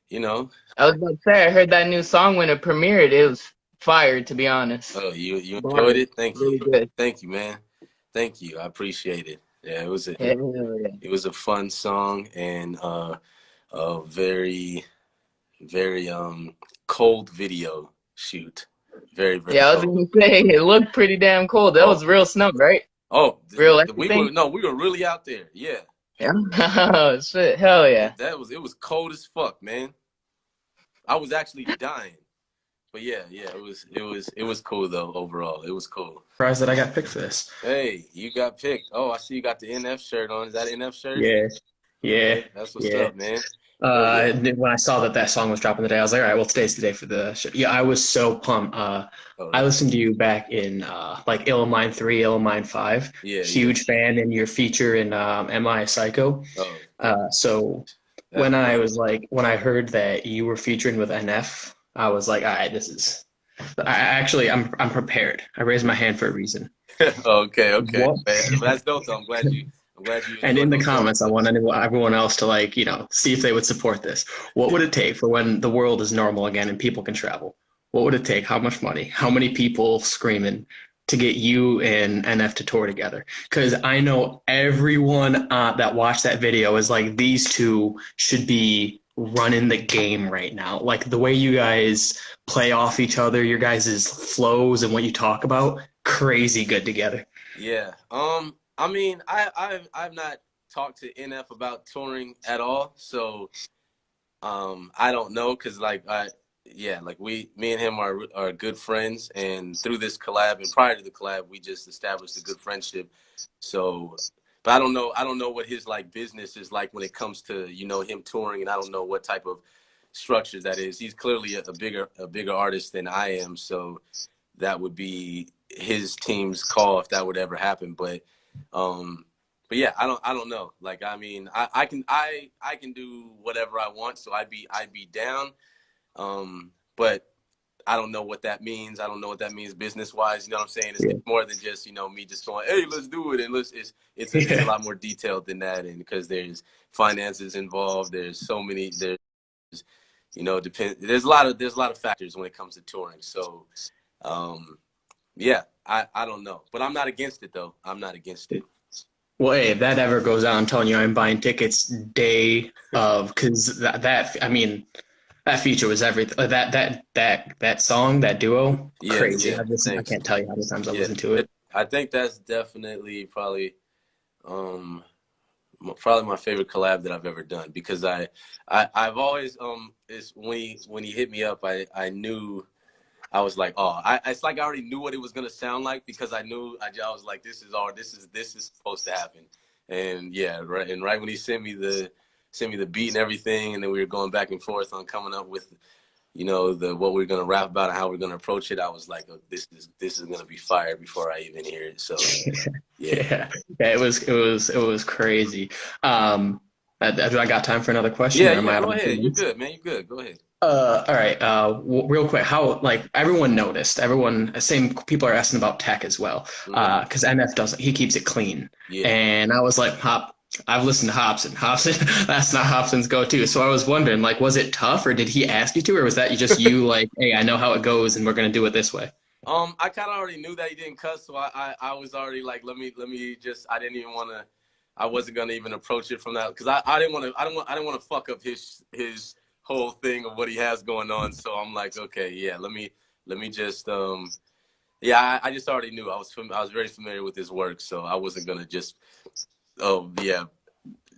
you know, I was about to say, I heard that new song when it premiered. It was fire, to be honest. oh, you enjoyed Bars, it? really good. Thank you, man. Thank you. I appreciate it. Yeah, Hell yeah. it was a fun song and a very very cold video shoot. Very Yeah, I was cold. gonna say it looked pretty damn cold. That Oh, was real snow, right? oh, Real we were everything. no, we were really out there. Yeah, Yeah. Oh shit. Hell yeah. it was cold as fuck, man. I was actually dying. But yeah, it was cool though. Overall, it was cool. Surprised that I got picked for this. Hey, you got picked. Oh, I see you got the NF shirt on. Is that an NF shirt? Yeah, yeah, Okay, that's what's yeah. up, man. Hell yeah. When I saw that that song was dropping today, I was like, all right, well, today's the day for the show. Yeah, I was so pumped. Oh I yeah. listened to you back in like Illmind 3, Illmind 5. Yeah. Huge fan in your feature in Am I a Psycho? Oh, So that's when I heard that you were featuring with NF, I was like, all right, this is. I'm prepared. I raised my hand for a reason. okay. What? Man, that's dope though. I'm glad you And in enjoyed the those songs comments, I though. want everyone else to like, see if they would support this. What would it take for when the world is normal again and people can travel? What would it take? How much money? How many people screaming to get you and NF to tour together? Because I know everyone that watched that video is like, these two should be running the game right now. Like the way you guys play off each other, your guys' flows and what you talk about, crazy good together. Yeah. I mean, I've not talked to NF about touring at all, so I don't know because yeah, like me and him are good friends, and through this collab and prior to the collab, we just established a good friendship. So, but I don't know what his like business is like when it comes to him touring, and I don't know what type of structures that is. He's clearly a bigger artist than I am, so that would be his team's call if that would ever happen. Um, but yeah, I don't know. Like, I mean, I can do whatever I want, so I'd be down. But I don't know what that means. I don't know what that means business wise. You know what I'm saying? It's more than just me just going, hey, let's do it, and it's a Yeah. lot more detailed than that, and because there's finances involved, there's so many there's a lot of factors when it comes to touring. So um, yeah, I don't know, but I'm not against it though. I'm not against it. Well, hey, if that ever goes out, I'm telling you, I'm buying tickets day of because I mean, that feature was everything. That song, that duo, crazy. Yeah. I Thanks. can't tell you how many times I've Yeah, listened to it. I think that's definitely um probably my favorite collab that I've ever done because I've always it's when he hit me up I knew I was like, oh, it's like I already knew what it was gonna sound like because I knew I was like, this is supposed to happen, and yeah, right when he sent me the beat and everything, and then we were going back and forth on coming up with the what we're gonna rap about and how we're gonna approach it. I was like, oh, this is gonna be fire before I even hear it. So yeah, Yeah, yeah, it was crazy. Do I got time for another question, or am yeah. I out Go of my two ahead, you're minutes? good, man. You're good. Go ahead. All right. Real quick, how like everyone noticed, everyone, same people are asking about tech as well. Hmm. Because MF doesn't, he keeps it clean, Yeah. and I was like, I've listened to Hopsin. Hopsin, that's not Hopsin's go-to. So I was wondering, like, was it tough, or did he ask you to, or was that just you, like, hey, I know how it goes, and we're gonna do it this way? I kind of already knew that he didn't cuss, so I was already like, let me just. I didn't even want to. I wasn't gonna even approach it from that because I didn't want to. I don't want to fuck up his whole thing of what he has going on. So I'm like, okay, yeah, let me just yeah. I just already knew. I was very familiar with his work, so I wasn't gonna just yeah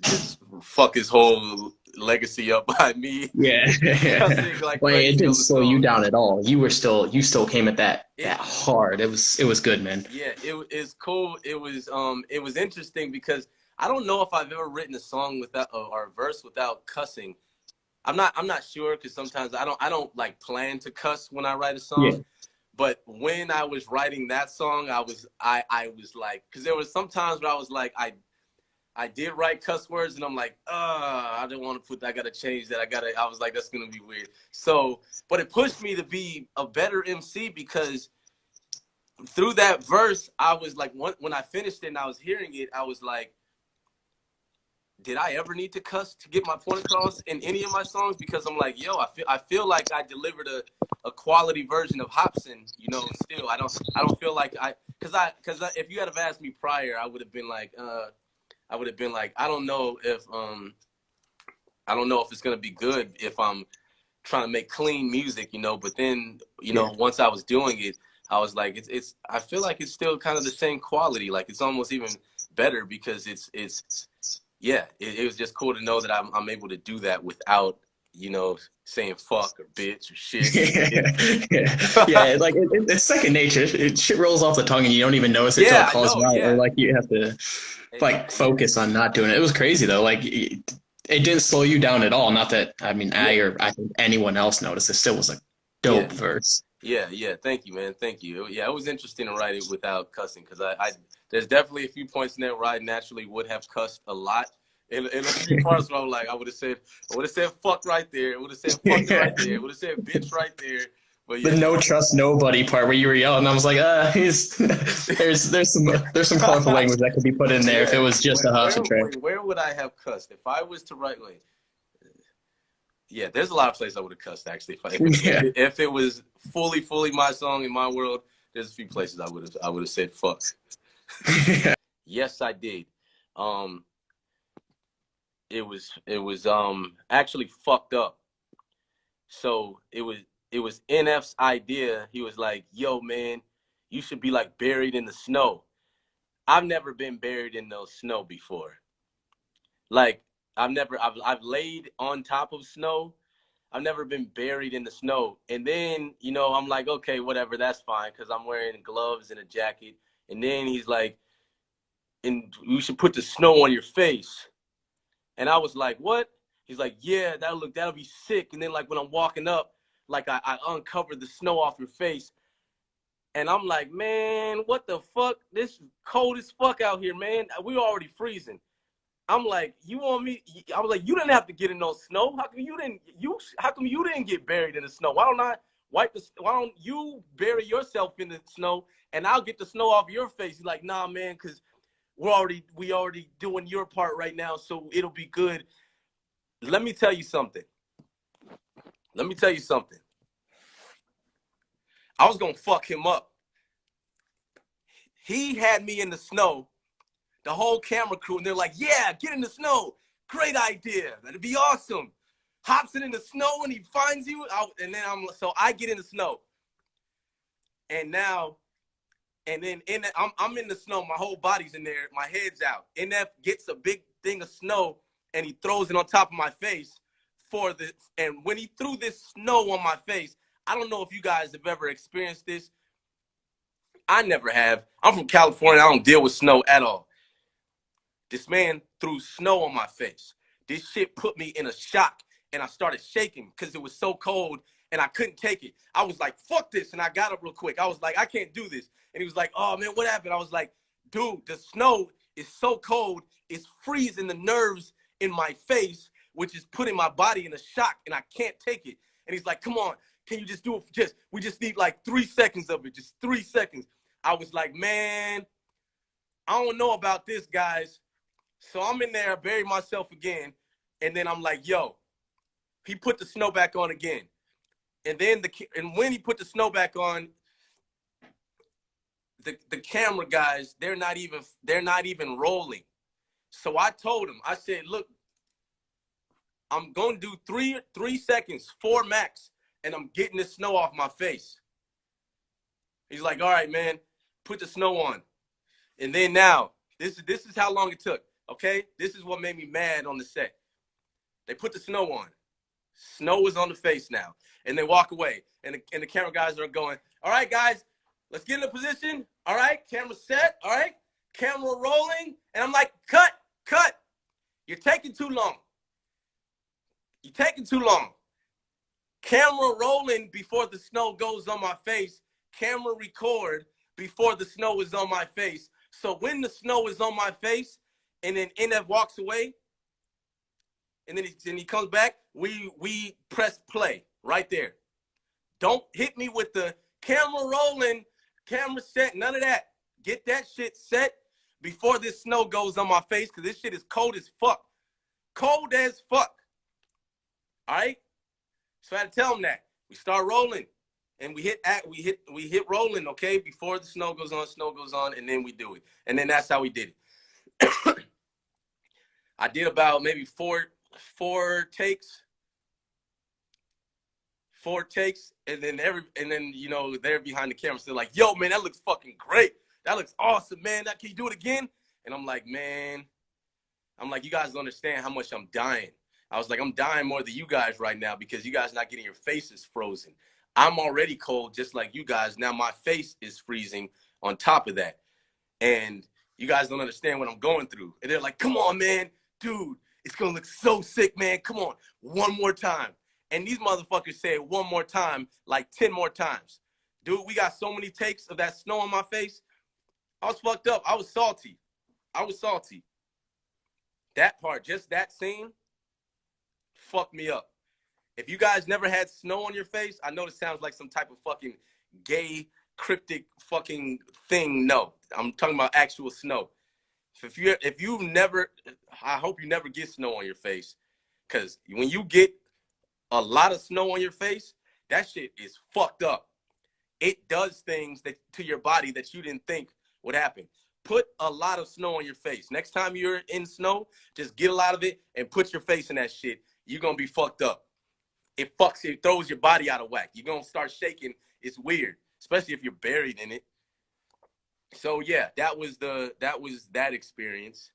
just fuck his whole legacy up by me Yeah. cussing like Well, it crazy didn't on the slow you song. down at all. You still came at It that hard. It was good, man. Yeah, it's cool. It was interesting because I don't know if I've ever written a song without or a verse without cussing. I'm not sure because sometimes I don't like plan to cuss when I write a Yeah. song. But when I was writing that song, I was like, because there was some times where I was like, I did write cuss words and I'm like, I don't want to I gotta change that. I was like, that's gonna be weird. So, but it pushed me to be a better MC because through that verse, I was like, when I finished it and I was hearing it, I was like, did I ever need to cuss to get my point across in any of my songs? Because I'm like, yo, I feel like I delivered a quality version of Hopsin. You know, still I don't feel like because if you had have asked me prior, I would have been like I don't know if it's gonna be good if I'm trying to make clean music, you know. But then, you know, once I was doing it, I was like, it's I feel like it's still kind of the same quality. Like it's almost even better because it's yeah, it was just cool to know that I'm able to do that without, you know, saying fuck or bitch or shit. Yeah. Like it's second nature. Shit rolls off the tongue, and you don't even notice it till it Yeah, I calls know. you out, or Yeah, like you have to like focus on not doing it. It was crazy though. Like it didn't slow you down at all. Not that I mean, yeah, I think anyone else noticed. It still was a yeah. dope verse. Yeah. Thank you, man. Thank you. Yeah, it was interesting to write it without cussing because I there's definitely a few points in there where I naturally would have cussed a lot. In a few parts where I was like, I would have said fuck right there. I would have said fucking right there. I would have said bitch right there. But The yeah, no trust nobody part where you were yelling, I was like, he's there's some colorful language that could be put in there if it yeah. was just a Hopsin track. Where would I have cussed if I was to write like? Yeah, there's a lot of places I would have cussed actually. Yeah. If it was fully my song in my world, there's a few places I would have said fuck. Yes, I did. Um, it was actually fucked up. So it was NF's idea. He was like, "Yo, man, you should be like buried in the snow." I've never been buried in no snow before. Like I've laid on top of snow. I've never been buried in the snow. And then, you know, I'm like, okay, whatever, that's fine, because I'm wearing gloves and a jacket. And then he's like, and you should put the snow on your face. And I was like, what? He's like, yeah, that'll be sick. And then like when I'm walking up, like I uncover the snow off your face. And I'm like, man, what the fuck? This is cold as fuck out here, man. We already freezing. I'm like, you want me? I was like, you didn't have to get in no snow. How come you didn't get buried in the snow? Why don't you bury yourself in the snow and I'll get the snow off your face? He's like, nah, man, because we already doing your part right now, so it'll be good. Let me tell you something. Let me tell you something. I was gonna fuck him up. He had me in the snow, the whole camera crew, and they're like, yeah, get in the snow. Great idea. That'd be awesome. Hopsin in the snow and he finds you. So I get in the snow. And now, and then I'm in the snow. My whole body's in there. My head's out. NF gets a big thing of snow and he throws it on top of my face and when he threw this snow on my face, I don't know if you guys have ever experienced this. I never have. I'm from California. I don't deal with snow at all. This man threw snow on my face. This shit put me in a shock, and I started shaking because it was so cold, and I couldn't take it. I was like, fuck this, and I got up real quick. I was like, I can't do this. And he was like, oh, man, what happened? I was like, dude, the snow is so cold, it's freezing the nerves in my face, which is putting my body in a shock, and I can't take it. And he's like, come on, can you just do it? We just need like 3 seconds of it, just 3 seconds. I was like, man, I don't know about this, guys. So I'm in there, I bury myself again, and then I'm like, yo, he put the snow back on again. And then when he put the snow back on, the camera guys, they're not even rolling. So I told him, I said, look, I'm gonna do 3 seconds, 4 max, and I'm getting the snow off my face. He's like, all right, man, put the snow on. And then now, this is how long it took. Okay, this is what made me mad on the set. They put the snow on. Snow is on the face now. And they walk away. And the camera guys are going, all right, guys, let's get in a position. All right, camera set. All right, camera rolling. And I'm like, cut. You're taking too long. You're taking too long. Camera rolling before the snow goes on my face. Camera record before the snow is on my face. So when the snow is on my face, and then NF walks away, and then he comes back, we press play right there. Don't hit me with the camera rolling, camera set, none of that. Get that shit set before this snow goes on my face, because this shit is cold as fuck. Cold as fuck. All right? So I had to tell him that. We start rolling. And we hit rolling, okay? Before the snow goes on, and then we do it. And then that's how we did it. I did about maybe four takes. And then you know, they're behind the camera still like, yo, man, that looks fucking great. That looks awesome, man. Can you do it again? And I'm like, man, you guys don't understand how much I'm dying. I was like, I'm dying more than you guys right now because you guys not getting your faces frozen. I'm already cold just like you guys. Now my face is freezing on top of that. And you guys don't understand what I'm going through. And they're like, come on, man. Dude, it's going to look so sick, man. Come on. One more time. And these motherfuckers say it one more time, like 10 more times. Dude, we got so many takes of that snow on my face. I was fucked up. I was salty. That part, just that scene, fucked me up. If you guys never had snow on your face, I know this sounds like some type of fucking gay, cryptic fucking thing. No, I'm talking about actual snow. If you never, I hope you never get snow on your face. Because when you get a lot of snow on your face, that shit is fucked up. It does things to your body that you didn't think would happen. Put a lot of snow on your face. Next time you're in snow, just get a lot of it and put your face in that shit. You're going to be fucked up. It throws your body out of whack. You're going to start shaking. It's weird, especially if you're buried in it. So yeah, that was that experience.